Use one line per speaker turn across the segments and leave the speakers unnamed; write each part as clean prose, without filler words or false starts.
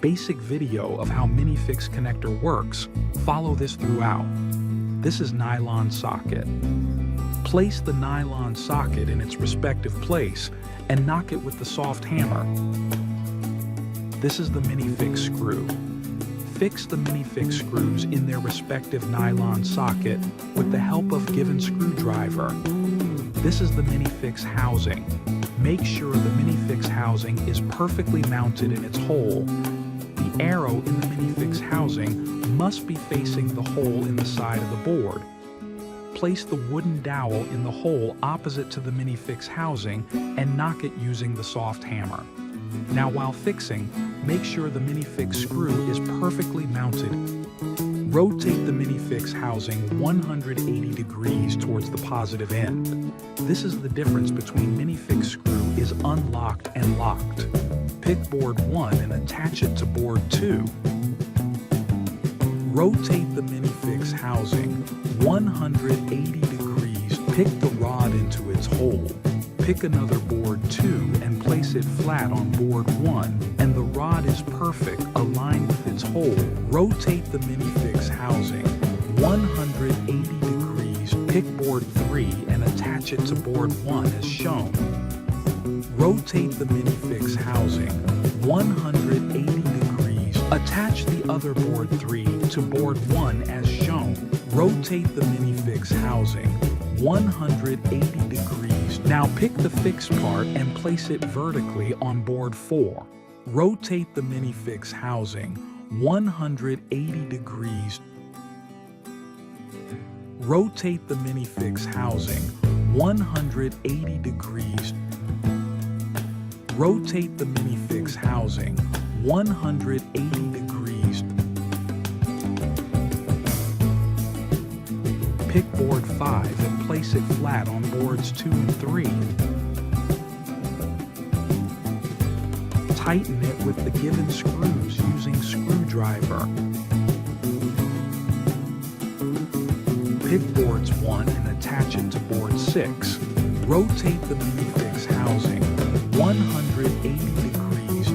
basic video of how Minifix connector works, follow this throughout. This is nylon socket. Place the nylon socket in its respective place and knock it with the soft hammer. This is the Minifix screw. Fix the Minifix screws in their respective nylon socket with the help of given screwdriver. This is the Minifix housing. Make sure the Minifix housing is perfectly mounted in its hole. The arrow in the Minifix housing must be facing the hole in the side of the board. Place the wooden dowel in the hole opposite to the Minifix housing and knock it using the soft hammer. Now while fixing, make sure the Minifix screw is perfectly mounted. Rotate the Minifix housing 180 degrees towards the positive end. This is the difference between Minifix screw is unlocked and locked. Pick board 1 and attach it to board 2. Rotate the Minifix housing 180 degrees. Pick the rod into its hole. Pick another board 2 and place it flat on board 1, and the rod is perfect, aligned with its hole. Rotate the Minifix housing 180 degrees. Pick board 3 and attach it to board 1 as shown. Rotate the Minifix housing 180 degrees. Attach the other board 3 to board 1 as shown. Rotate the Minifix housing 180 degrees. Now pick the fixed part and place it vertically on board 4. Rotate the Minifix housing 180 degrees. Rotate the Minifix housing 180 degrees. Rotate the Minifix housing 180 degrees. Pick board 5 and place it flat on boards 2 and 3. Tighten it with the given screws using screwdriver. Pick boards 1 and attach it to board 6. Rotate the Minifix housing 180 degrees.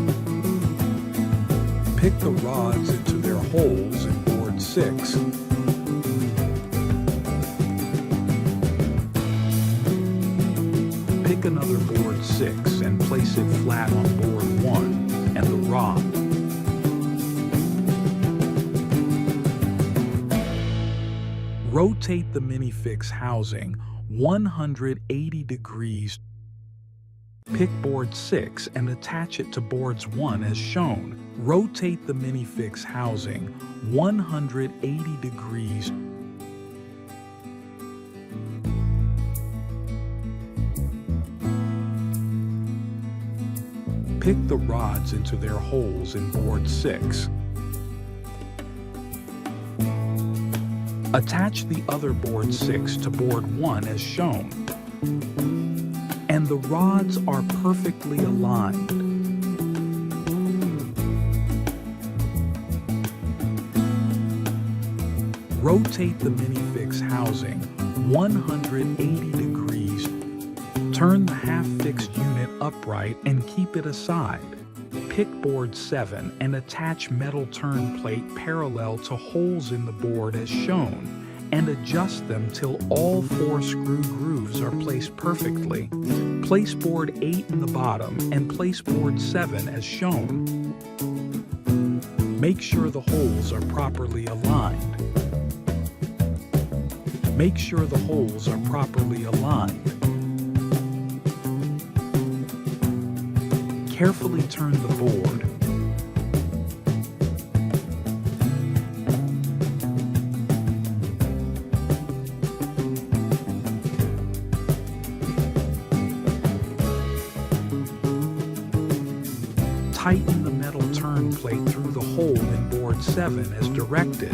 Pick the rods into their holes in board 6. Pick another board 6 and place it flat on board 1 and the rod. Rotate the Minifix housing 180 degrees. Pick board 6 and attach it to boards 1 as shown. Rotate the Minifix housing 180 degrees. Pick the rods into their holes in board 6. Attach the other board 6 to board 1 as shown. And the rods are perfectly aligned. Rotate the Minifix housing 180 degrees. Turn the half-fixed unit upright and keep it aside. Pick board 7 and attach metal turn plate parallel to holes in the board as shown, and adjust them till all 4 screw grooves are placed perfectly. Place board 8 in the bottom and place board 7 as shown. Make sure the holes are properly aligned. Make sure the holes are properly aligned. Carefully turn the board. Tighten the metal turn plate through the hole in board 7 as directed.